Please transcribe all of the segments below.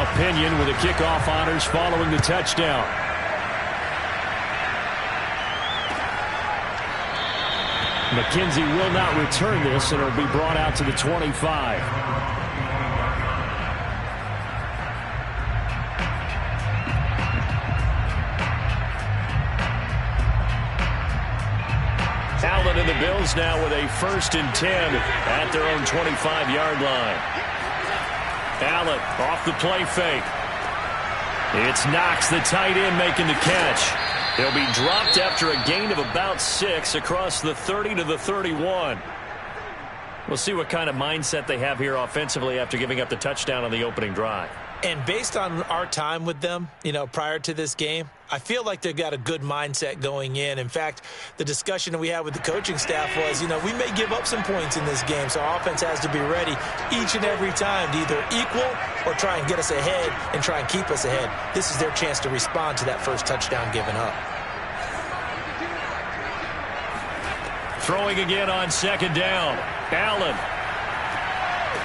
Now Pinion with the kickoff honors following the touchdown. McKenzie will not return this, and it'll be brought out to the 25. Allen and the Bills now with a 1st and 10 at their own 25-yard line. Allen off the play fake. It's Knox, the tight end, making the catch. He'll be dropped after a gain of about 6 across the 30 to the 31. We'll see what kind of mindset they have here offensively after giving up the touchdown on the opening drive. And based on our time with them, prior to this game, I feel like they've got a good mindset going in. In fact, the discussion that we had with the coaching staff was, we may give up some points in this game, so our offense has to be ready each and every time to either equal or try and get us ahead and try and keep us ahead. This is their chance to respond to that first touchdown given up. Throwing again on 2nd down. Allen.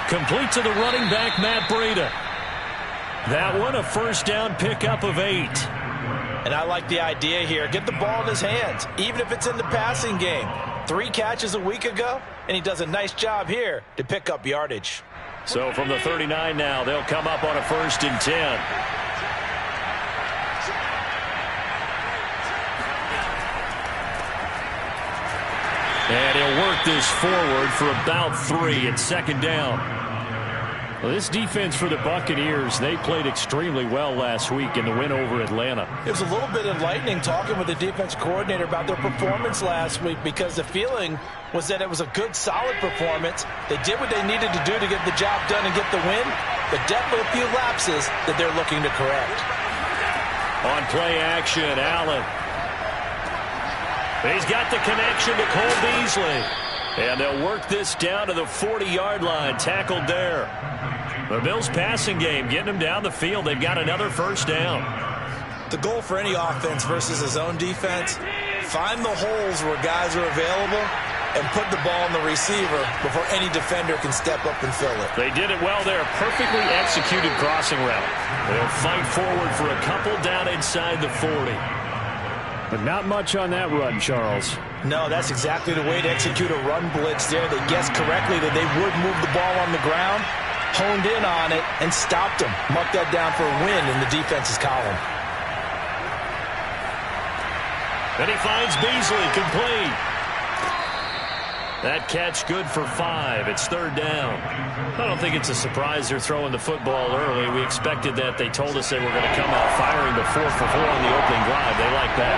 Complete to the running back, Matt Breida. That one a 1st down pickup of 8. And I like the idea here. Get the ball in his hands, even if it's in the passing game. 3 catches a week ago, and he does a nice job here to pick up yardage. So from the 39 now, they'll come up on a 1st and 10. And he'll work this forward for about 3 at 2nd down. Well, this defense for the Buccaneers, they played extremely well last week in the win over Atlanta. It was a little bit enlightening talking with the defense coordinator about their performance last week, because the feeling was that it was a good, solid performance. They did what they needed to do to get the job done and get the win, but definitely a few lapses that they're looking to correct. On play action, Allen. He's got the connection to Cole Beasley. And they'll work this down to the 40-yard line, tackled there. The Bills' passing game, getting them down the field. They've got another 1st down. The goal for any offense versus his own defense, find the holes where guys are available and put the ball in the receiver before any defender can step up and fill it. They did it well there. Perfectly executed crossing route. They'll fight forward for a couple down inside the 40. But not much on that run, Charles. No, that's exactly the way to execute a run blitz there. They guessed correctly that they would move the ball on the ground, honed in on it, and stopped them. Mark that down for a win in the defense's column. And he finds Beasley, complete. That catch good for 5. It's 3rd down. I don't think it's a surprise they're throwing the football early. We expected that. They told us they were going to come out firing the 4 for 4 on the opening drive. They like that.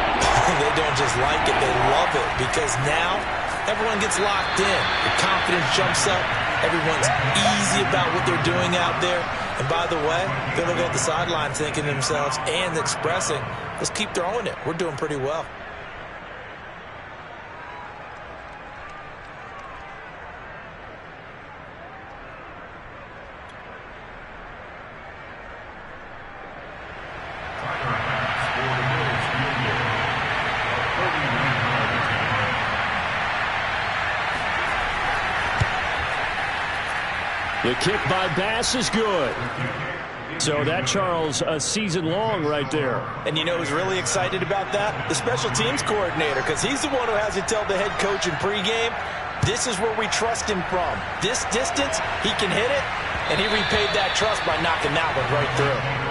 They don't just like it. They love it, because now everyone gets locked in. The confidence jumps up. Everyone's easy about what they're doing out there. And by the way, they're looking at the sideline thinking to themselves and expressing, let's keep throwing it. We're doing pretty well. The kick by Bass is good. So that, Charles, a season long right there. And you know who's really excited about that? The special teams coordinator, because he's the one who has to tell the head coach in pregame, this is where we trust him from. This distance, he can hit it, and he repaid that trust by knocking that one right through.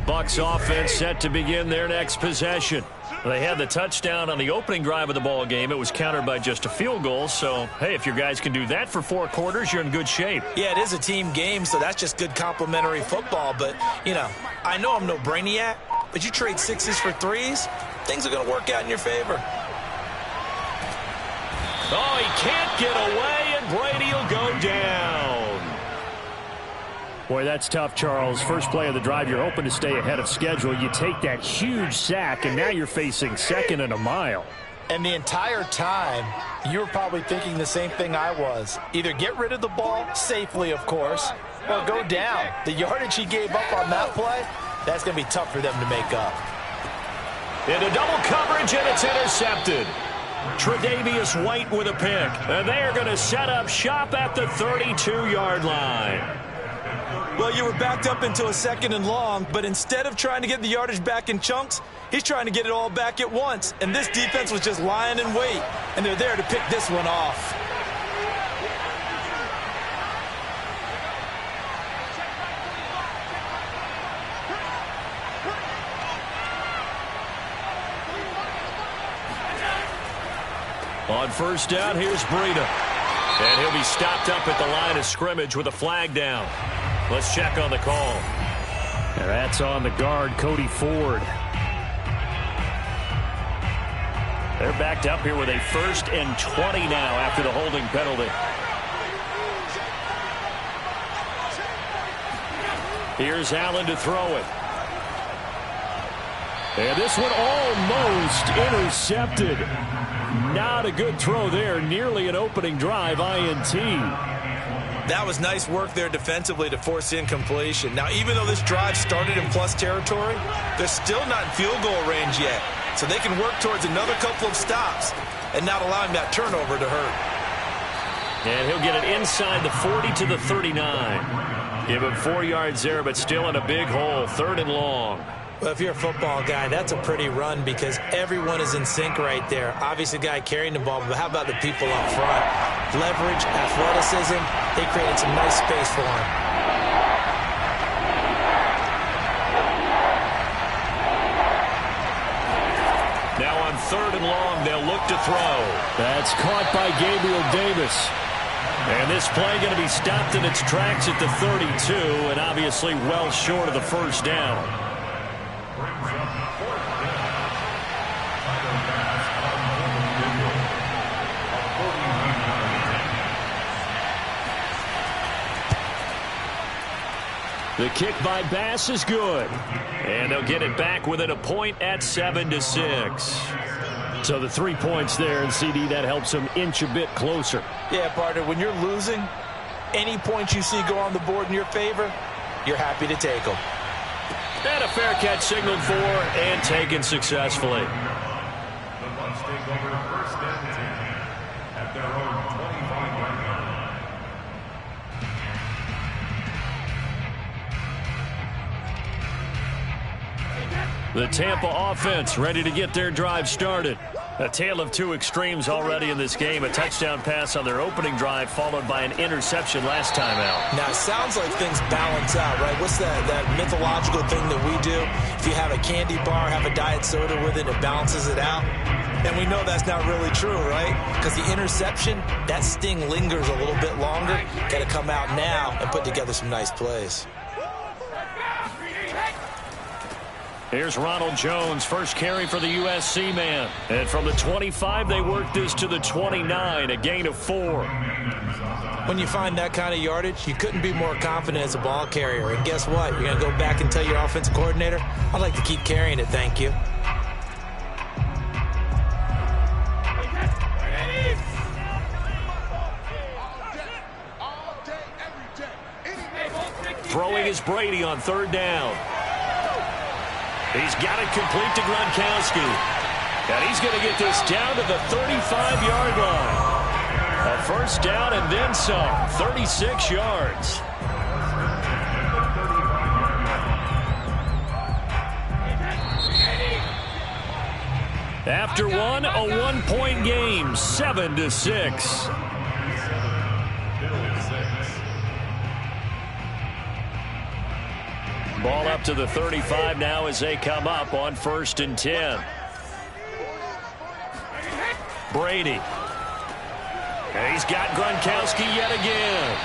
Bucs offense set to begin their next possession. They had the touchdown on the opening drive of the ball game. It was countered by just a field goal. So, hey, if your guys can do that for 4 quarters, you're in good shape. Yeah, it is a team game, so that's just good complimentary football. But, you know, I know I'm no brainiac, but you trade 6s for 3s, things are going to work out in your favor. Oh, he can't get away, and Brady will go down. Boy, that's tough, Charles. First play of the drive, you're hoping to stay ahead of schedule. You take that huge sack, and now you're facing 2nd and a mile. And the entire time, you were probably thinking the same thing I was. Either get rid of the ball, safely, of course, or go down. The yardage he gave up on that play, that's going to be tough for them to make up. Into double coverage, and it's intercepted. Tre'Davious White with a pick. And they are going to set up shop at the 32-yard line. Well, you were backed up into a 2nd and long, but instead of trying to get the yardage back in chunks, he's trying to get it all back at once. And this defense was just lying in wait, and they're there to pick this one off. On first down, here's Breida. And he'll be stopped up at the line of scrimmage with a flag down. Let's check on the call. And that's on the guard, Cody Ford. They're backed up here with a 1st and 20 now after the holding penalty. Here's Allen to throw it. And this one almost intercepted. Not a good throw there. Nearly an opening drive, INT. That was nice work there defensively to force incompletion. Now, even though this drive started in plus territory, they're still not in field goal range yet. So they can work towards another couple of stops and not allowing that turnover to hurt. And he'll get it inside the 40 to the 39. Give him 4 yards there, but still in a big hole. 3rd and long. Well, if you're a football guy, that's a pretty run because everyone is in sync right there. Obviously, the guy carrying the ball, but how about the people up front? Leverage, athleticism, they created some nice space for him. Now on 3rd and long, they'll look to throw. That's caught by Gabriel Davis. And this play going to be stopped in its tracks at the 32, and obviously well short of the first down. The kick by Bass is good. And they'll get it back within a point at 7-6. So the 3 points there, and CD, that helps them inch a bit closer. Yeah, partner, when you're losing, any points you see go on the board in your favor, you're happy to take them. And a fair catch signaled for and taken successfully. The Bucs take over 1st and 10 at their own 25-yard line. The Tampa offense ready to get their drive started. A tale of 2 extremes already in this game. A touchdown pass on their opening drive, followed by an interception last time out. Now, it sounds like things balance out, right? What's that mythological thing that we do? If you have a candy bar, have a diet soda with it, it balances it out. And we know that's not really true, right? Because the interception, that sting lingers a little bit longer. Got to come out now and put together some nice plays. Here's Ronald Jones, first carry for the USC man. And from the 25, they work this to the 29, a gain of 4. When you find that kind of yardage, you couldn't be more confident as a ball carrier. And guess what? You're going to go back and tell your offensive coordinator, I'd like to keep carrying it, thank you. Throwing is Brady on 3rd down. He's got it complete to Gronkowski. And he's going to get this down to the 35-yard line. A first down and then some. 36 yards. After one, a 1-point game. 7-6. Ball up to the 35 now as they come up on 1st and 10. Brady. And he's got Gronkowski yet again.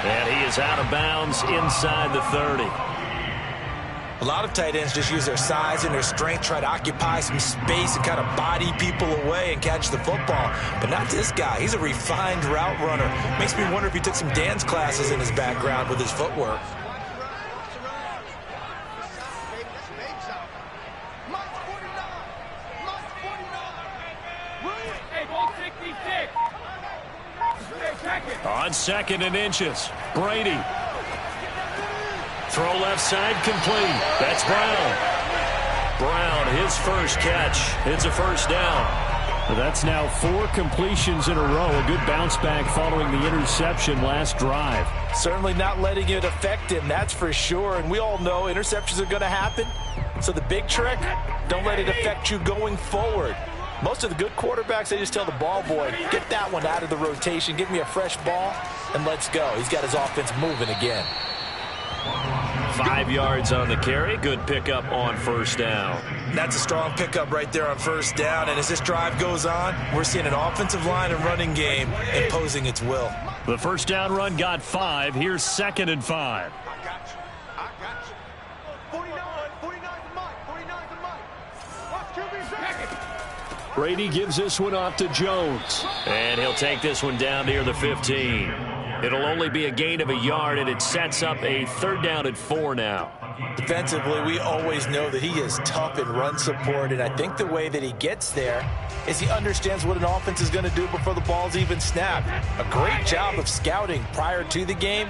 And he is out of bounds inside the 30. A lot of tight ends just use their size and their strength, try to occupy some space and kind of body people away and catch the football. But not this guy. He's a refined route runner. Makes me wonder if he took some dance classes in his background with his footwork. On 2nd and inches, Brady. Throw left side complete. That's Brown. Brown, his first catch. It's a first down. That's now 4 completions in a row. A good bounce back following the interception last drive. Certainly not letting it affect him, that's for sure. And we all know interceptions are going to happen. So the big trick, don't let it affect you going forward. Most of the good quarterbacks, they just tell the ball boy, get that one out of the rotation, give me a fresh ball, and let's go. He's got his offense moving again. 5 yards on the carry. Good pickup on first down. That's a strong pickup right there on first down. And as this drive goes on, we're seeing an offensive line and running game imposing its will. The first down run got 5. Here's 2nd and 5. I got you. 49 to Mike. 49 to Mike. Watch QB. Brady gives this one off to Jones. And he'll take this one down near the 15. It'll only be a gain of a yard, and it sets up a 3rd down and 4 now. Defensively, we always know that he is tough in run support, and I think the way that he gets there is he understands what an offense is going to do before the ball's even snapped. A great job of scouting prior to the game,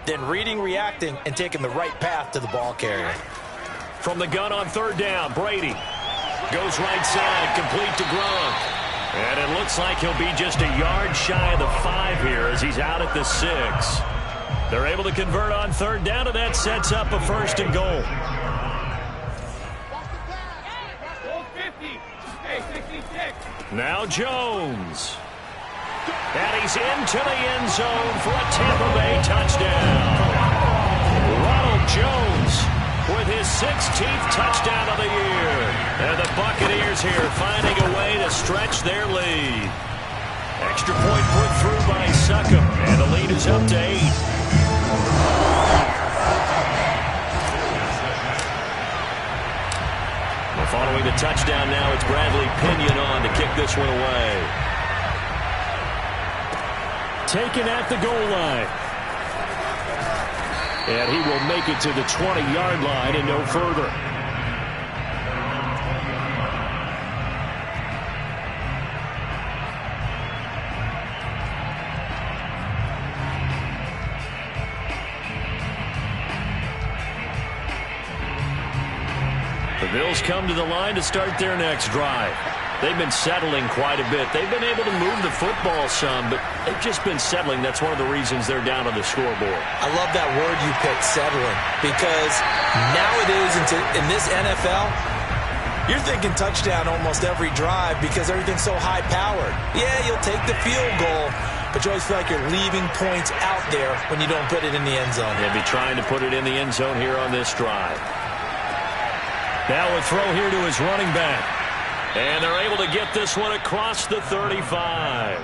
then reading, reacting, and taking the right path to the ball carrier. From the gun on 3rd down, Brady goes right side, complete to Gronk. And it looks like he'll be just a yard shy of the 5 here as he's out at the 6. They're able to convert on 3rd down, and that sets up a 1st and goal. Now Jones. And he's into the end zone for a Tampa Bay touchdown. Ronald Jones with his 16th touchdown of the year. And the Buccaneers here finding a way to stretch their lead. Extra point put through by Succop, and the lead is up to 8. Well, following the touchdown now, it's Bradley Pinion on to kick this one away. Taken at the goal line. And he will make it to the 20-yard line and no further. The Bills come to the line to start their next drive. They've been settling quite a bit. They've been able to move the football some, but they've just been settling. That's one of the reasons they're down on the scoreboard. I love that word you picked, settling, because nowadays in this NFL, you're thinking touchdown almost every drive because everything's so high-powered. Yeah, you'll take the field goal, but you always feel like you're leaving points out there when you don't put it in the end zone. They'll be trying to put it in the end zone here on this drive. Now a throw here to his running back. And they're able to get this one across the 35.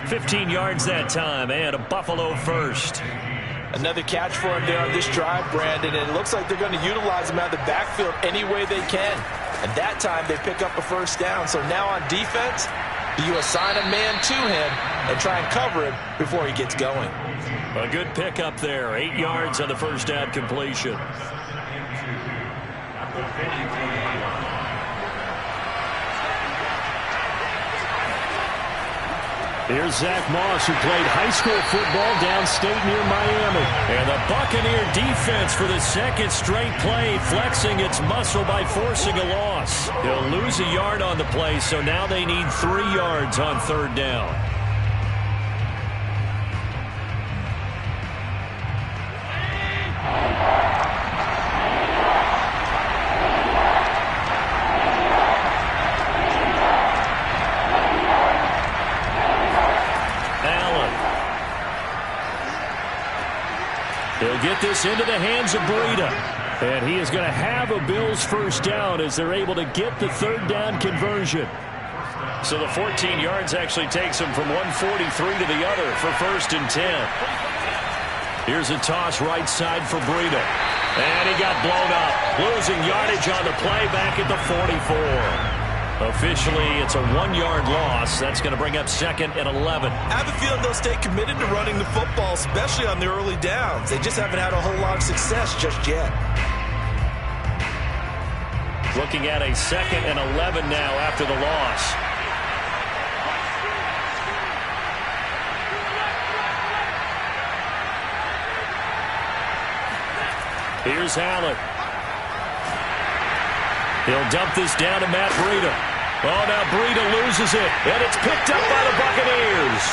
15 yards that time, and a Buffalo first. Another catch for him there on this drive, Brandon, and it looks like they're going to utilize him out of the backfield any way they can. And that time they pick up a 1st down. So now on defense, do you assign a man to him and try and cover him before he gets going? A good pickup there. 8 yards on the 1st down completion. Here's Zach Moss, who played high school football downstate near Miami. And the Buccaneer defense for the 2nd straight play, flexing its muscle by forcing a loss. They'll lose a yard on the play, so now they need 3 yards on 3rd down. They'll get this into the hands of Breida. And he is going to have a Bills 1st down as they're able to get the 3rd down conversion. So the 14 yards actually takes him from 143 to the other for 1st and 10. Here's a toss right side for Breida. And he got blown up. Losing yardage on the play back at the 44. Officially, it's a 1-yard loss. That's going to bring up 2nd and 11. I have a feeling they'll stay committed to running the football, especially on the early downs. They just haven't had a whole lot of success just yet. Looking at a 2nd and 11 now after the loss. Here's Allen. He'll dump this down to Matt Breida. Oh, now Breida loses it, and it's picked up by the Buccaneers.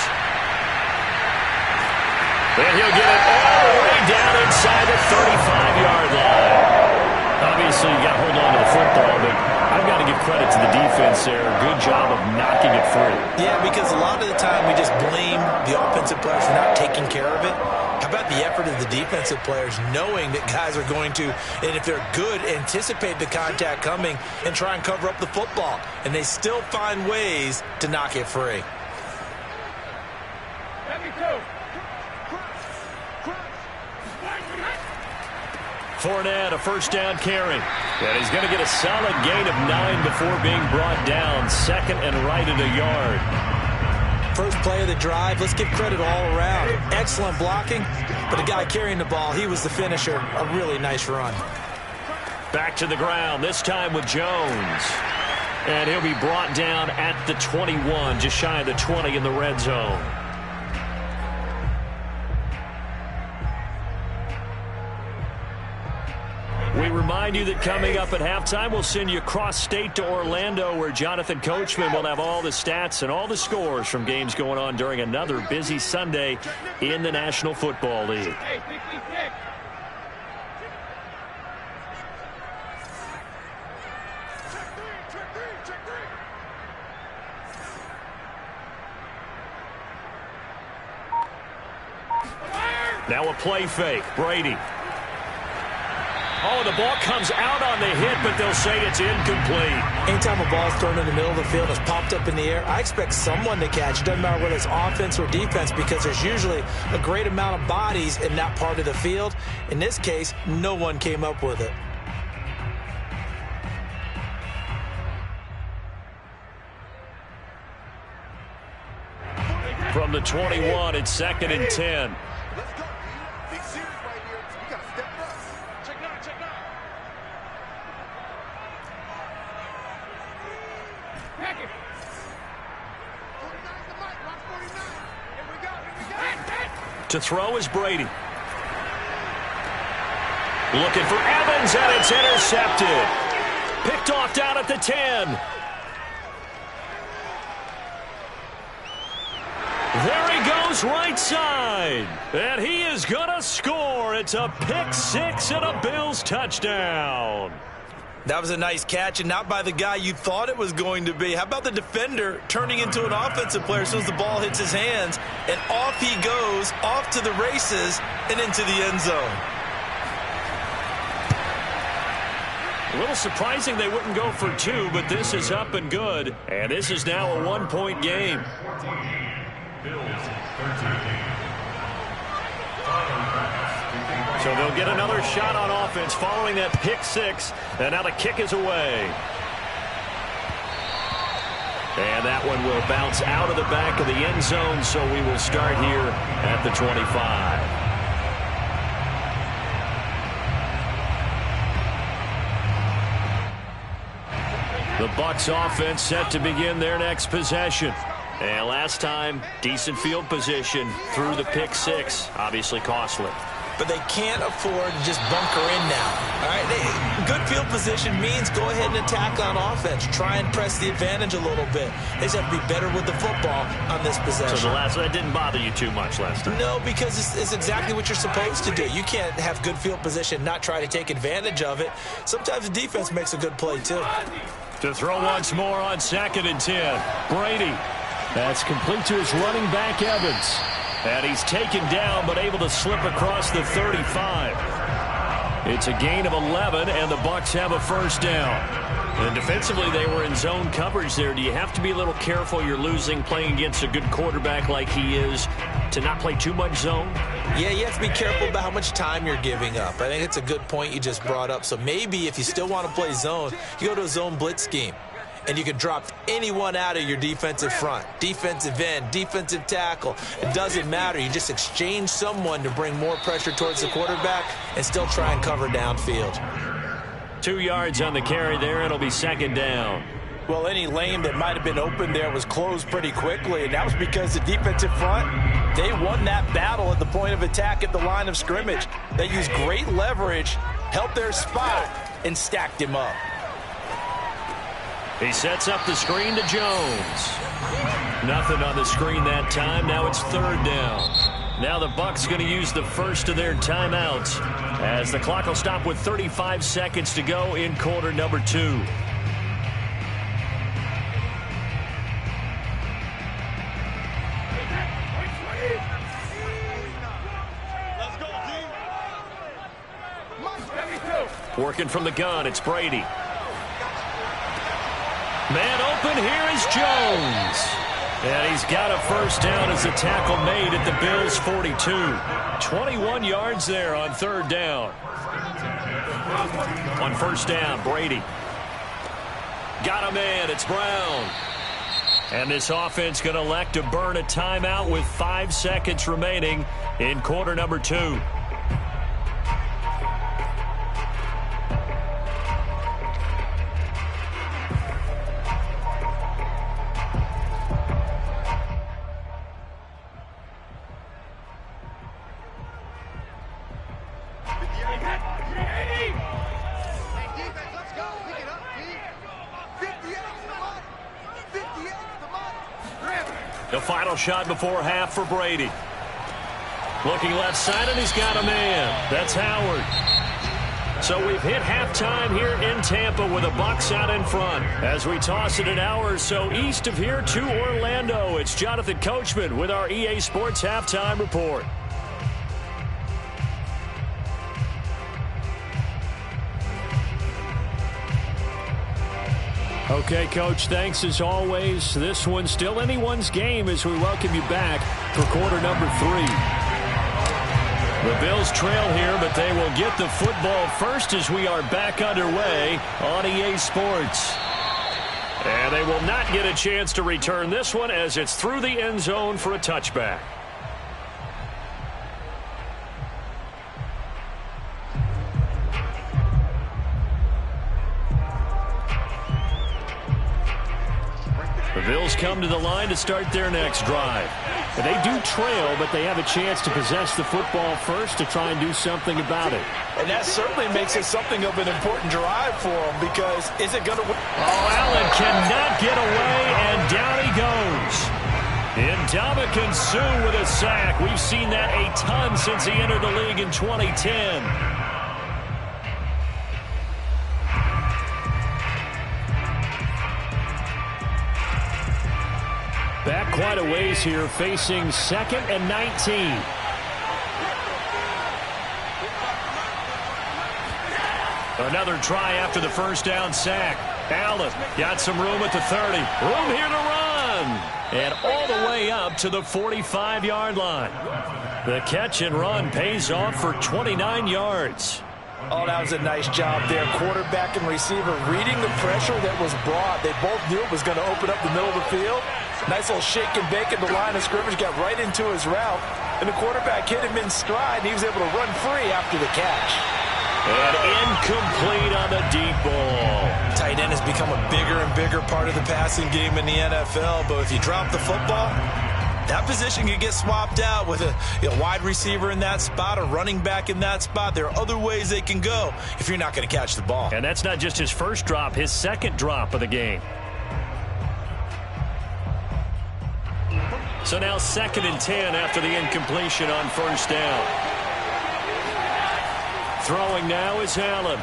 And he'll get it all the way down inside the 35-yard line. Obviously, you got to hold on to the football, but I've got to give credit to the defense there. Good job of knocking it free. Yeah, because a lot of the time we just blame the offensive players for not taking care of it. How about the effort of the defensive players knowing that guys are going to, and if they're good, anticipate the contact coming and try and cover up the football. And they still find ways to knock it free. Fournette, a first down carry. And he's going to get a solid gain of 9 before being brought down. Second and right at a yard. First play of the drive, let's give credit all around. Excellent blocking, but the guy carrying the ball, he was the finisher. A really nice run. Back to the ground, this time with Jones. And he'll be brought down at the 21, just shy of the 20 in the red zone. We remind you that coming up at halftime, we'll send you cross-state to Orlando, where Jonathan Coachman will have all the stats and all the scores from games going on during another busy Sunday in the National Football League. Now a play fake. Brady. Oh, the ball comes out on the hit, but they'll say it's incomplete. Anytime a ball's thrown in the middle of the field and it's popped up in the air, I expect someone to catch. It doesn't matter whether it's offense or defense, because there's usually a great amount of bodies in that part of the field. In this case, no one came up with it. From the 21, it's second and 10. Let's go, dude. Big series right here. We got to step it up. Check nine, check nine. Pack it. 49's the mic. Watch 49. Here we go, here we go. To throw is Brady. Looking for Evans, and it's intercepted. Picked off down at the 10. There he goes, right side. And he is going to score. It's a pick six and a Bills touchdown. That was a nice catch, and not by the guy you thought it was going to be. How about the defender turning into an offensive player as soon as the ball hits his hands, and off he goes, off to the races, and into the end zone. A little surprising they wouldn't go for two, but this is up and good. And this is now a one-point game. So they'll get another shot on offense following that pick six. And now the kick is away. And that one will bounce out of the back of the end zone. So we will start here at the 25. The Bucs offense set to begin their next possession. And last time, decent field position through the pick six. Obviously costly. But they can't afford to just bunker in now. All right, good field position means go ahead and attack on offense. Try and press the advantage a little bit. They just have to be better with the football on this possession. So that didn't bother you too much last time? No, because it's exactly what you're supposed to do. You can't have good field position, not try to take advantage of it. Sometimes the defense makes a good play, too. To throw once more on second and 10. Brady. That's complete to his running back, Evans. And he's taken down, but able to slip across the 35. It's a gain of 11, and the Bucs have a first down. And defensively, they were in zone coverage there. Do you have to be a little careful? You're losing playing against a good quarterback like he is to not play too much zone? Yeah, you have to be careful about how much time you're giving up. I think it's a good point you just brought up. So maybe if you still want to play zone, you go to a zone blitz scheme. And you can drop anyone out of your defensive front. Defensive end, defensive tackle. It doesn't matter. You just exchange someone to bring more pressure towards the quarterback and still try and cover downfield. 2 yards on the carry there. It'll be second down. Well, any lane that might have been open there was closed pretty quickly, and that was because the defensive front, they won that battle at the point of attack at the line of scrimmage. They used great leverage, held their spot, and stacked him up. He sets up the screen to Jones. Nothing on the screen that time. Now it's third down. Now the Bucs going to use the first of their timeouts as the clock will stop with 35 seconds to go in quarter number 2. Working from the gun, it's Brady. Man open, here is Jones. And he's got a first down as the tackle made at the Bills' 42. 21 yards there on third down. On first down, Brady. Got a man, it's Brown. And this offense going to elect to burn a timeout with 5 seconds remaining in quarter number 2. The final shot before half for Brady. Looking left side, and he's got a man. That's Howard. So we've hit halftime here in Tampa with the Bucs out in front. As we toss it an hour or so east of here to Orlando, it's Jonathan Coachman with our EA Sports Halftime Report. Okay, Coach, thanks as always. This one's still anyone's game as we welcome you back for quarter number 3. The Bills trail here, but they will get the football first as we are back underway on EA Sports. And they will not get a chance to return this one as it's through the end zone for a touchback. The Bills come to the line to start their next drive. They do trail, but they have a chance to possess the football first to try and do something about it. And that certainly makes it something of an important drive for them because is it going to win? Oh, Allen cannot get away, and down he goes. Ndamukong Suh with a sack. We've seen that a ton since he entered the league in 2010. Back quite a ways here, facing 2nd and 19. Another try after the first down sack. Allen got some room at the 30. Room here to run. And all the way up to the 45-yard line. The catch and run pays off for 29 yards. Oh, that was a nice job there. Quarterback and receiver reading the pressure that was brought. They both knew it was going to open up the middle of the field. Nice little shake and bake at the line of scrimmage. Got right into his route. And the quarterback hit him in stride, and he was able to run free after the catch. And incomplete on the deep ball. Tight end has become a bigger and bigger part of the passing game in the NFL. But if you drop the football, that position can get swapped out with a wide receiver in that spot, a running back in that spot. There are other ways they can go if you're not going to catch the ball. And that's not just his first drop, his second drop of the game. So now 2nd and 10 after the incompletion on first down. Throwing now is Allen.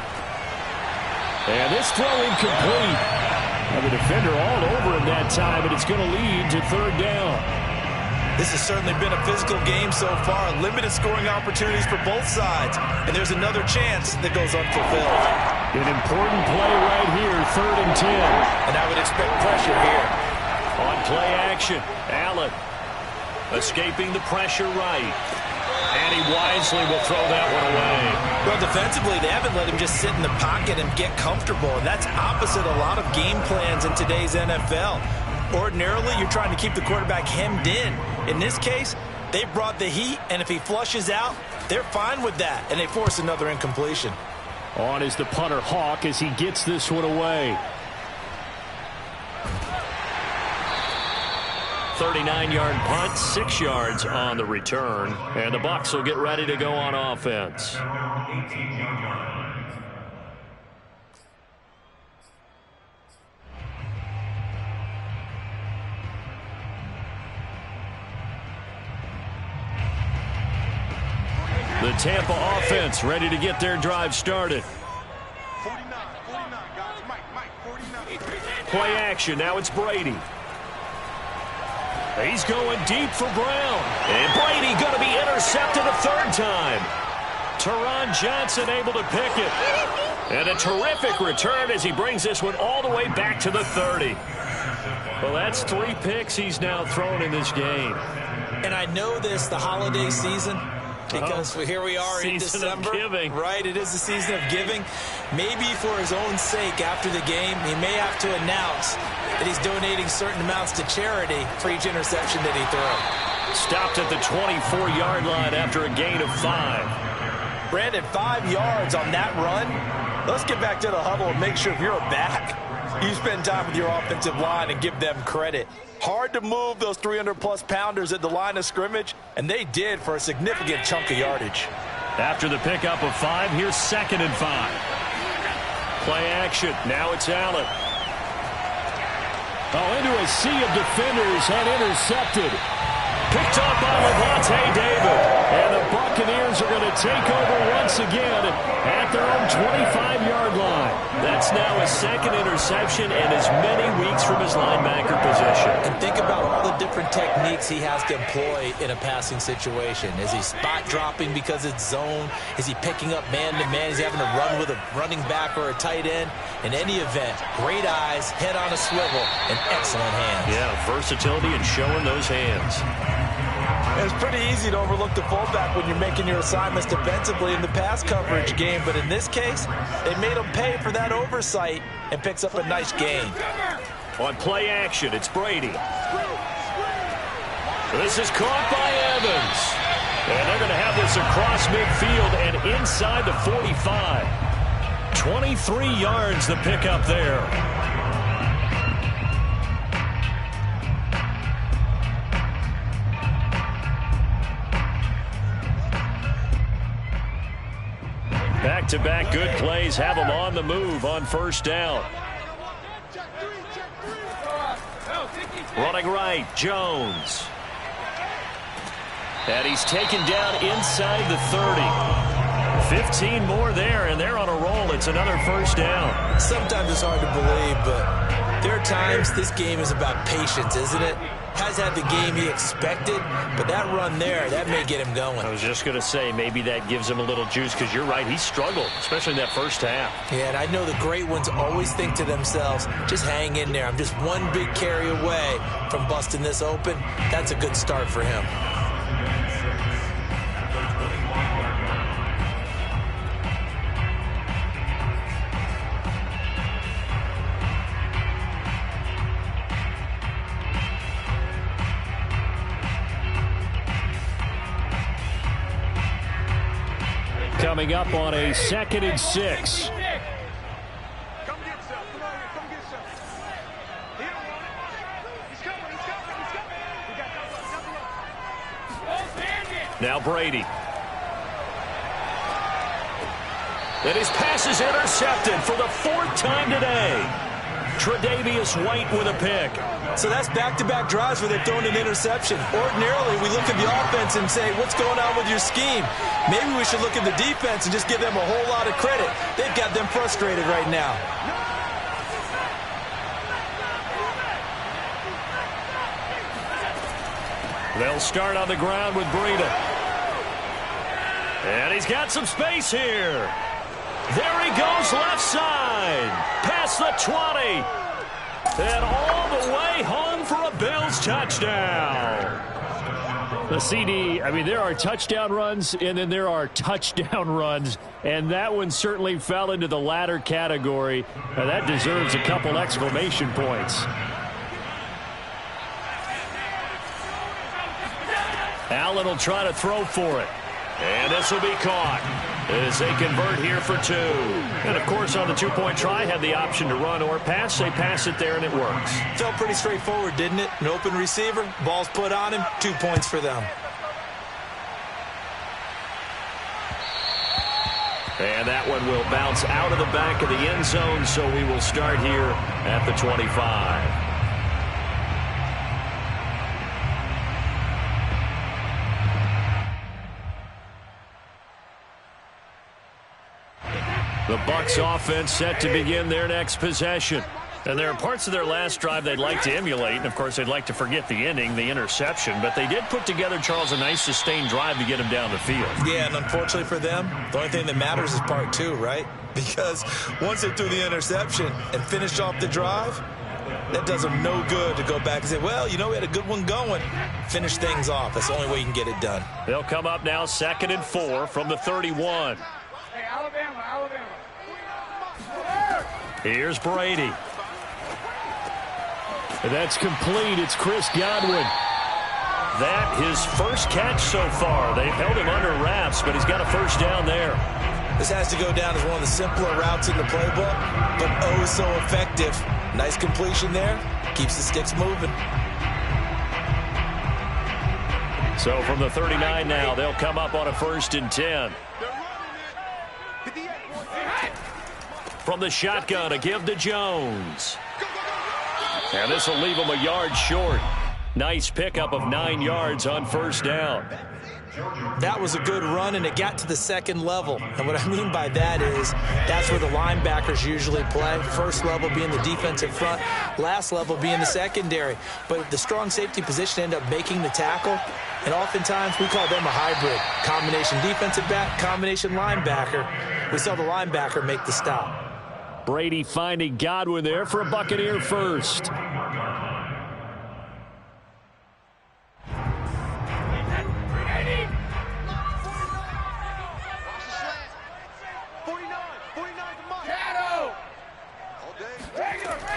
And this throw incomplete. And the defender all over him that time, and it's going to lead to third down. This has certainly been a physical game so far. Limited scoring opportunities for both sides. And there's another chance that goes unfulfilled. An important play right here, 3rd and 10. And I would expect pressure here. On play action, Allen escaping the pressure right. And he wisely will throw that one away. Well, defensively, they haven't let him just sit in the pocket and get comfortable. And that's opposite a lot of game plans in today's NFL. Ordinarily, you're trying to keep the quarterback hemmed in. In this case, they brought the heat, and if he flushes out, they're fine with that, and they force another incompletion. On is the punter Hawk as he gets this one away. 39-yard punt, 6 yards on the return. And the Bucs will get ready to go on offense. 18-yard line. The Tampa offense ready to get their drive started. 49, guys. Mike, 49. Play action. Now it's Brady. He's going deep for Brown. And Brady going to be intercepted a third time. Teron Johnson able to pick it. And a terrific return as he brings this one all the way back to the 30. Well, that's 3 picks he's now thrown in this game. And I know this, the holiday season, because here we are in December. Season of giving. Right, it is the season of giving. Maybe for his own sake after the game, he may have to announce that he's donating certain amounts to charity for each interception that he throws. Stopped at the 24-yard line after a gain of 5. Brandon, 5 yards on that run. Let's get back to the huddle and make sure if you're a back, you spend time with your offensive line and give them credit. Hard to move those 300-plus pounders at the line of scrimmage, and they did for a significant chunk of yardage. After the pickup of 5, here's 2nd and 5. Play action. Now it's Allen. Oh, into a sea of defenders and intercepted. Picked up by Levante David. And the Buccaneers are going to take over once again at their own 25-yard line. That's now his 2nd interception and as many weeks from his linebacker position. And think about all the different techniques he has to employ in a passing situation. Is he spot dropping because it's zone? Is he picking up man-to-man? Is he having to run with a running back or a tight end? In any event, great eyes, head on a swivel, and excellent hands. Yeah, versatility and showing those hands. It's pretty easy to overlook the fullback when you're making your assignments defensively in the pass coverage game, but in this case, they made him pay for that oversight and picks up a nice gain. On play action, it's Brady. This is caught by Evans. And they're going to have this across midfield and inside the 45. 23 yards the pickup there. Back-to-back good plays have them on the move on first down. Running right, Jones. And he's taken down inside the 30. 15 more there, and they're on a roll. It's another first down. Sometimes it's hard to believe, but there are times this game is about patience, isn't it? Has had the game he expected, but that run there, that may get him going. I was just going to say, maybe that gives him a little juice, because you're right, he struggled, especially in that first half. Yeah, and I know the great ones always think to themselves, just hang in there. I'm just one big carry away from busting this open. That's a good start for him. Coming up on a 2nd and 6. Come get some. Come on here. Come get some. He don't want it. He's coming. We got double up. Now Brady. And his pass is intercepted for the 4th time today. Tre'Davious White with a pick. So that's back-to-back drives where they've thrown an interception. Ordinarily, we look at the offense and say, what's going on with your scheme? Maybe we should look at the defense and just give them a whole lot of credit. They've got them frustrated right now. They'll start on the ground with Breida. And he's got some space here. There he goes left side. Past the 20. And all the way home for a Bills touchdown. The CD, I mean, there are touchdown runs, and then there are touchdown runs, and that one certainly fell into the latter category. Now, that deserves a couple exclamation points. Allen will try to throw for it. And this will be caught. as they convert here for 2. And, of course, on the two-point try, had the option to run or pass. They pass it there, and it works. Felt pretty straightforward, didn't it? An open receiver, ball's put on him, 2 points for them. And that one will bounce out of the back of the end zone, so we will start here at the 25. The Bucs offense set to begin their next possession. And there are parts of their last drive they'd like to emulate. And, of course, they'd like to forget the ending, the interception. But they did put together, Charles, a nice sustained drive to get him down the field. Yeah, and unfortunately for them, the only thing that matters is part 2, right? Because once they threw the interception and finished off the drive, that does them no good to go back and say, well, you know, we had a good one going. Finish things off. That's the only way you can get it done. They'll come up now 2nd and 4 from the 31. Hey, Alabama. Here's Brady. That's complete. It's Chris Godwin. That his first catch so far. They've held him under wraps, but he's got a first down there. This has to go down as one of the simpler routes in the playbook, but oh so effective. Nice completion there. Keeps the sticks moving. So from the 39 now, they'll come up on a 1st and 10. From the shotgun, a give to Jones. And this will leave him a yard short. Nice pickup of 9 yards on 1st down. That was a good run, and it got to the 2nd level. And what I mean by that is that's where the linebackers usually play. First level being the defensive front, last level being the secondary. But the strong safety position ended up making the tackle. And oftentimes we call them a hybrid. Combination defensive back, combination linebacker. We saw the linebacker make the stop. Brady finding Godwin there for a Buccaneer first.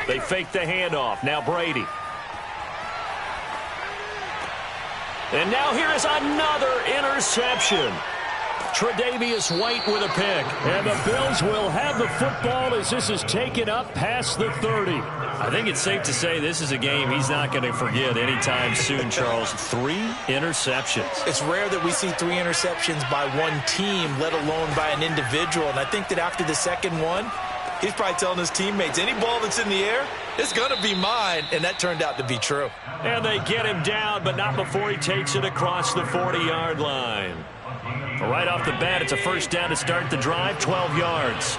They fake the handoff. Now Brady. And now here is another interception. Tre'Davious White with a pick. And the Bills will have the football as this is taken up past the 30. I think it's safe to say this is a game he's not going to forget anytime soon, Charles. 3 interceptions. It's rare that we see 3 interceptions by one team, let alone by an individual. And I think that after the 2nd one, he's probably telling his teammates, any ball that's in the air, it's going to be mine. And that turned out to be true. And they get him down, but not before he takes it across the 40-yard line. Right off the bat, it's a 1st down to start the drive, 12 yards.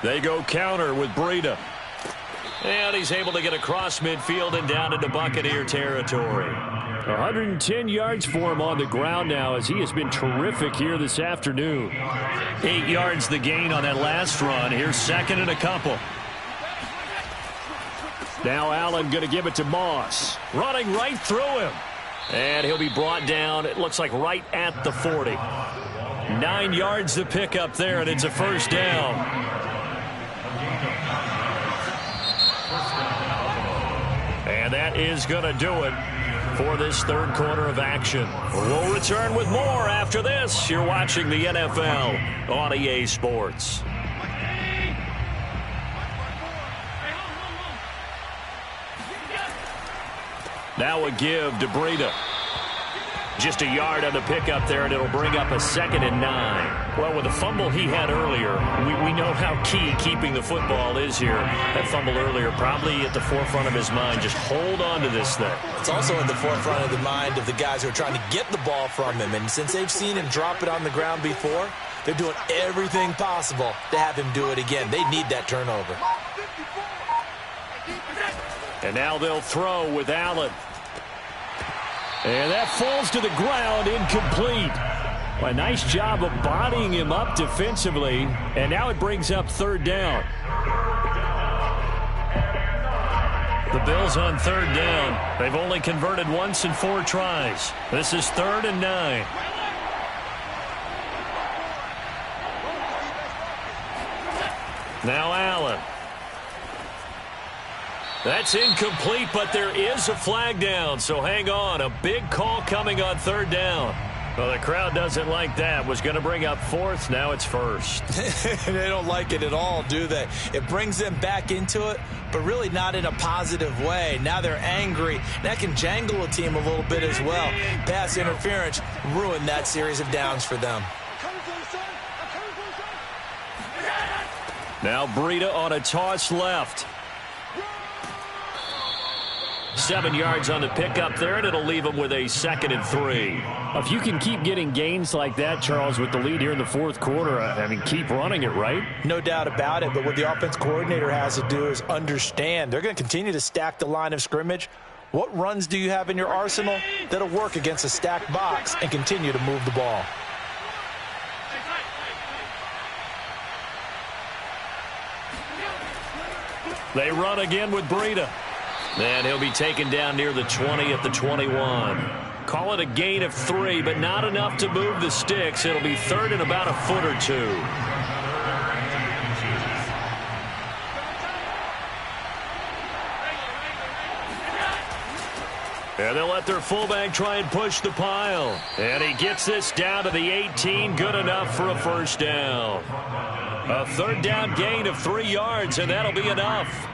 They go counter with Breida. And he's able to get across midfield and down into Buccaneer territory. 110 yards for him on the ground now as he has been terrific here this afternoon. 8 yards the gain on that last run. Here's 2nd and a couple. Now Allen going to give it to Moss. Running right through him. And he'll be brought down, it looks like right at the 40. 9 yards to pick up there, and it's a 1st down. And that is going to do it for this 3rd quarter of action. We'll return with more after this. You're watching the NFL on EA Sports. Now a give to Breida. Just a yard on the pickup there, and it'll bring up a 2nd and 9. Well, with the fumble he had earlier, we know how key keeping the football is here. That fumble earlier probably at the forefront of his mind. Just hold on to this thing. It's also at the forefront of the mind of the guys who are trying to get the ball from him. And since they've seen him drop it on the ground before, they're doing everything possible to have him do it again. They need that turnover. And now they'll throw with Allen. And that falls to the ground, incomplete. A nice job of bodying him up defensively. And now it brings up 3rd down. The Bills on 3rd down. They've only converted once in 4 tries. This is 3rd and 9. Now Allen. That's incomplete, but there is a flag down, so hang on. A big call coming on third down. Well, the crowd doesn't like that. Was going to bring up fourth. Now it's first. They don't like it at all, do they? It brings them back into it, but really not in a positive way. Now they're angry. That can jangle a team a little bit as well. Pass interference ruined that series of downs for them. Now Breida on a toss left. 7 yards on the pickup there, and it'll leave them with a 2nd and 3. If you can keep getting gains like that, Charles, with the lead here in the fourth quarter, I mean, keep running it, right? No doubt about it, but what the offense coordinator has to do is understand. They're going to continue to stack the line of scrimmage. What runs do you have in your arsenal that'll work against a stacked box and continue to move the ball? They run again with Breida. And he'll be taken down near the 20 at the 21. Call it a gain of 3, but not enough to move the sticks. It'll be third and about a foot or 2. And they'll let their fullback try and push the pile. And he gets this down to the 18. Good enough for a first down. A third down gain of 3 yards, and that'll be enough.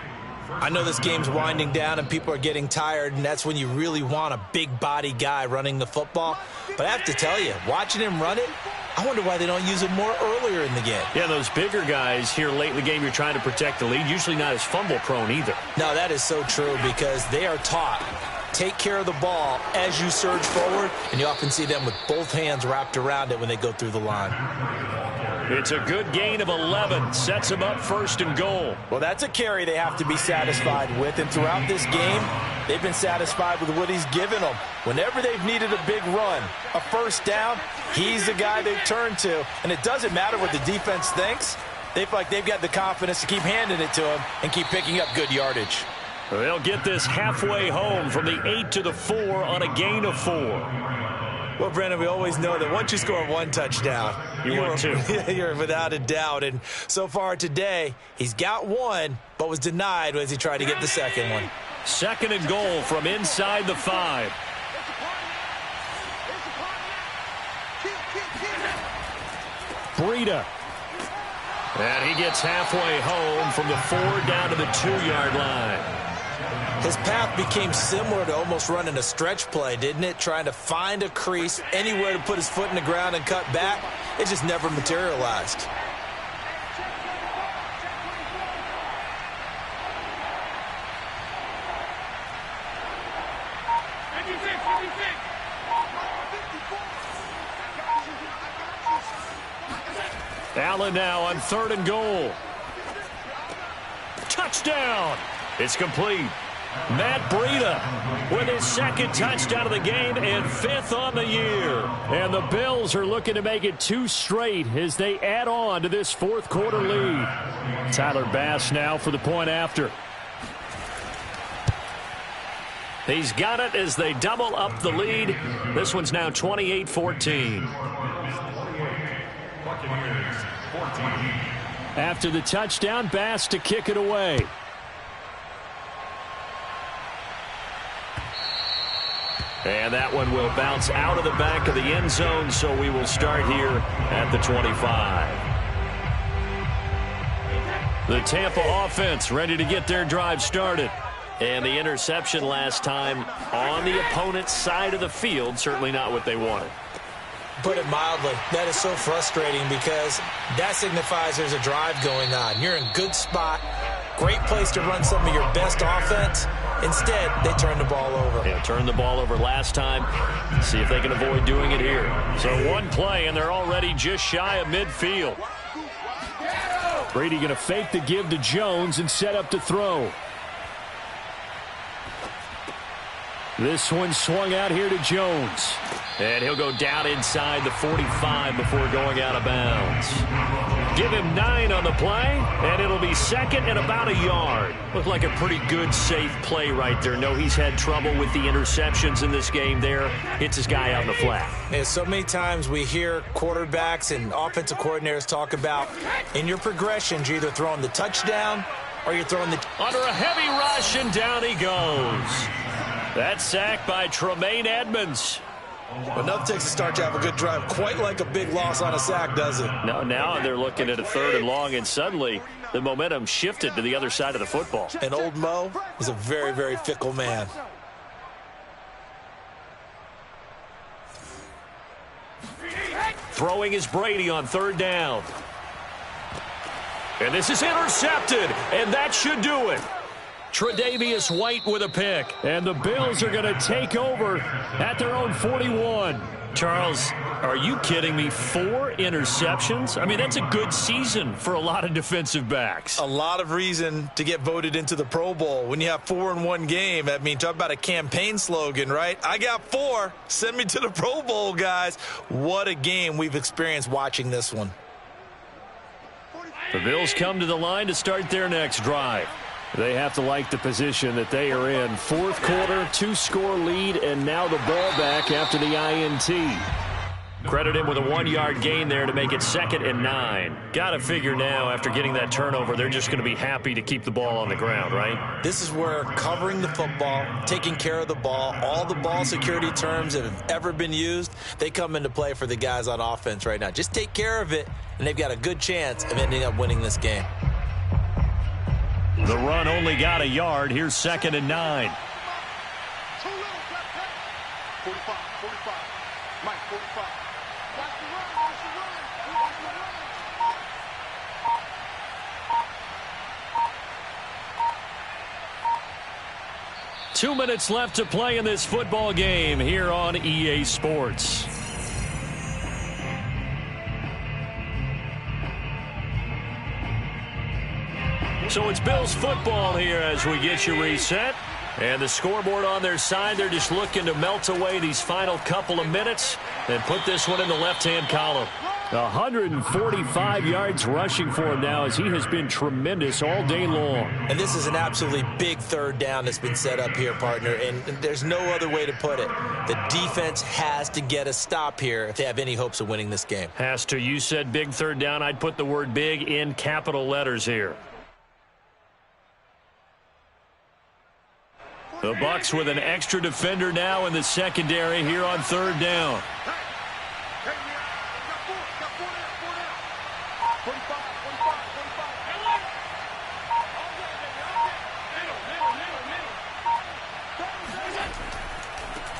I know this game's winding down and people are getting tired, and that's when you really want a big body guy running the football. But I have to tell you, watching him run it, I wonder why they don't use him more earlier in the game. Yeah, those bigger guys here late in the game, you're trying to protect the lead, usually not as fumble prone either. No, that is so true because they are taught, take care of the ball as you surge forward, and you often see them with both hands wrapped around it when they go through the line. It's a good gain of 11. Sets him up 1st and goal. Well, that's a carry they have to be satisfied with. And throughout this game, they've been satisfied with what he's given them. Whenever they've needed a big run, a first down, he's the guy they've turned to. And it doesn't matter what the defense thinks. They feel like they've got the confidence to keep handing it to him and keep picking up good yardage. They'll get this halfway home from the 8 to the 4 on a gain of 4. Well, Brendan, we always know that once you score one touchdown, you're without a doubt. And so far today, he's got one, but was denied as he tried to get the second one. 2nd and goal from inside the 5. Breida. And he gets halfway home from the 4 down to the 2-yard line. His path became similar to almost running a stretch play, didn't it? Trying to find a crease, anywhere to put his foot in the ground and cut back. It just never materialized. Allen now on 3rd and goal. Touchdown! It's complete. Matt Breida with his 2nd touchdown of the game and 5th on the year. And the Bills are looking to make it 2 straight as they add on to this fourth quarter lead. Tyler Bass now for the point after. He's got it as they double up the lead. This one's now 28-14. After the touchdown, Bass to kick it away. And that one will bounce out of the back of the end zone, so we will start here at the 25. The Tampa offense ready to get their drive started. And the interception last time on the opponent's side of the field, certainly not what they wanted. Put it mildly, that is so frustrating because that signifies there's a drive going on. You're in a good spot, great place to run some of your best offense. Instead, they turn the ball over. Yeah, turned the ball over last time. See if they can avoid doing it here. So one play, and they're already just shy of midfield. Brady going to fake the give to Jones and set up to throw. This one swung out here to Jones. And he'll go down inside the 45 before going out of bounds. Give him 9 on the play, and it'll be 2nd and about a yard. Looked like a pretty good, safe play right there. No, he's had trouble with the interceptions in this game there. Hits his guy out in the flat. Yeah, so many times we hear quarterbacks and offensive coordinators talk about in your progressions, you're either throwing the touchdown or you're throwing the... Under a heavy rush, and down he goes. That sack by Tremaine Edmonds. But nothing takes a start to have a good drive, quite like a big loss on a sack, does it? No, now they're looking at a 3rd and long, and suddenly the momentum shifted to the other side of the football. And old Mo is a very, very fickle man. Throwing is Brady on 3rd down. And this is intercepted, and that should do it. Tre'Davious White with a pick. And the Bills are going to take over at their own 41. Charles, are you kidding me? 4 interceptions? I mean, that's a good season for a lot of defensive backs. A lot of reason to get voted into the Pro Bowl. When you have 4 in one game, I mean, talk about a campaign slogan, right? I got 4. Send me to the Pro Bowl, guys. What a game we've experienced watching this one. The Bills come to the line to start their next drive. They have to like the position that they are in. 4th quarter, 2-score lead, and now the ball back after the INT. Credit him with a 1-yard gain there to make it 2nd and 9. Got to figure now, after getting that turnover, they're just going to be happy to keep the ball on the ground, right? This is where covering the football, taking care of the ball, all the ball security terms that have ever been used, they come into play for the guys on offense right now. Just take care of it, and they've got a good chance of ending up winning this game. The run only got a yard. Here's 2nd and 9. 45, 45. Mike, 45. Watch the run, watch the run. Watch the run. 2 minutes left to play in this football game here on EA Sports. So it's Bills football here as we get you reset. And the scoreboard on their side, they're just looking to melt away these final couple of minutes and put this one in the left-hand column. 145 yards rushing for him now as he has been tremendous all day long. And this is an absolutely big 3rd down that's been set up here, partner, and there's no other way to put it. The defense has to get a stop here if they have any hopes of winning this game. Has to. You said big 3rd down. I'd put the word big in capital letters here. The Bucs with an extra defender now in the secondary here on 3rd down.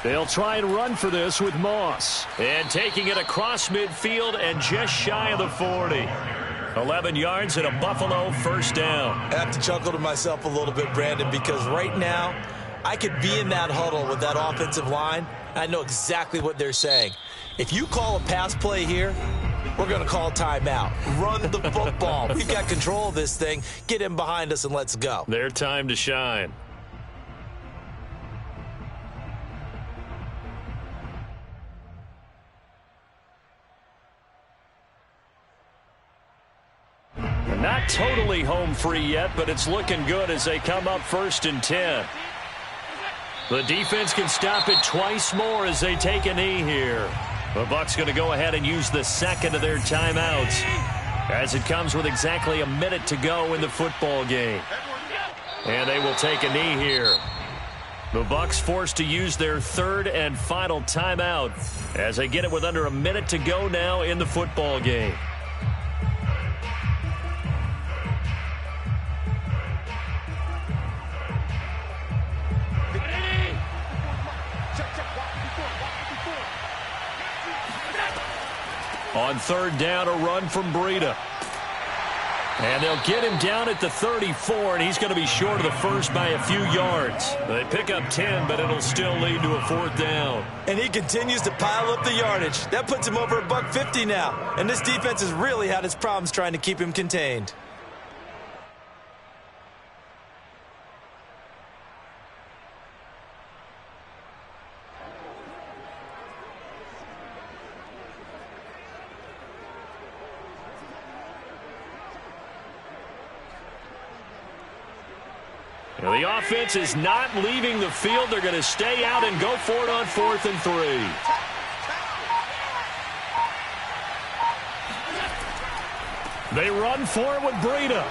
They'll try and run for this with Moss. And taking it across midfield and just shy of the 40. 11 yards and a Buffalo 1st down. I have to chuckle to myself a little bit, Brandon, because right now I could be in that huddle with that offensive line. I know exactly what they're saying. If you call a pass play here, we're going to call timeout. Run the football. We've got control of this thing. Get in behind us and let's go. Their time to shine. Not totally home free yet, but it's looking good as they come up 1st and 10. The defense can stop it twice more as they take a knee here. The Bucs going to go ahead and use the 2nd of their timeouts as it comes with exactly a minute to go in the football game. And they will take a knee here. The Bucs forced to use their 3rd and final timeout as they get it with under a minute to go now in the football game. On 3rd down, a run from Breida. And they'll get him down at the 34, and he's going to be short of the 1st by a few yards. They pick up 10, but it'll still lead to a 4th down. And he continues to pile up the yardage. That puts him over $150 now. And this defense has really had its problems trying to keep him contained. Now, the offense is not leaving the field. They're going to stay out and go for it on 4th and 3. They run for it with Breida.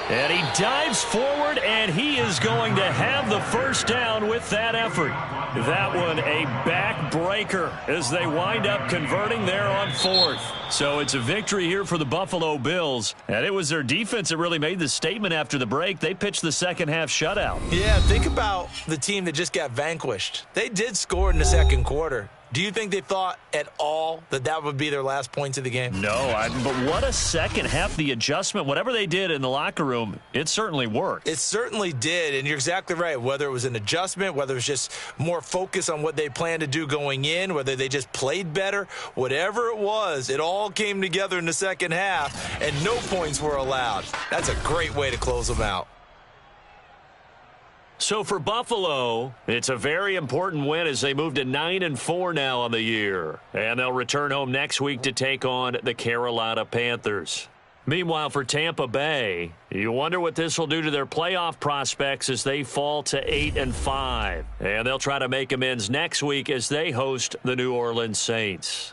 And he dives forward, and he is going to have the first down with that effort. That one a backbreaker as they wind up converting there on fourth. So it's a victory here for the Buffalo Bills. And it was their defense that really made the statement after the break. They pitched the second half shutout. Yeah, think about the team that just got vanquished. They did score in the second quarter. Do you think they thought at all that that would be their last points of the game? No, but what a second half. The adjustment, whatever they did in the locker room, it certainly worked. It certainly did, and you're exactly right. Whether it was an adjustment, whether it was just more focus on what they planned to do going in, whether they just played better, whatever it was, it all came together in the second half, and no points were allowed. That's a great way to close them out. So for Buffalo, it's a very important win as they move to 9-4 now on the year. And they'll return home next week to take on the Carolina Panthers. Meanwhile, for Tampa Bay, you wonder what this will do to their playoff prospects as they fall to 8-5. And they'll try to make amends next week as they host the New Orleans Saints.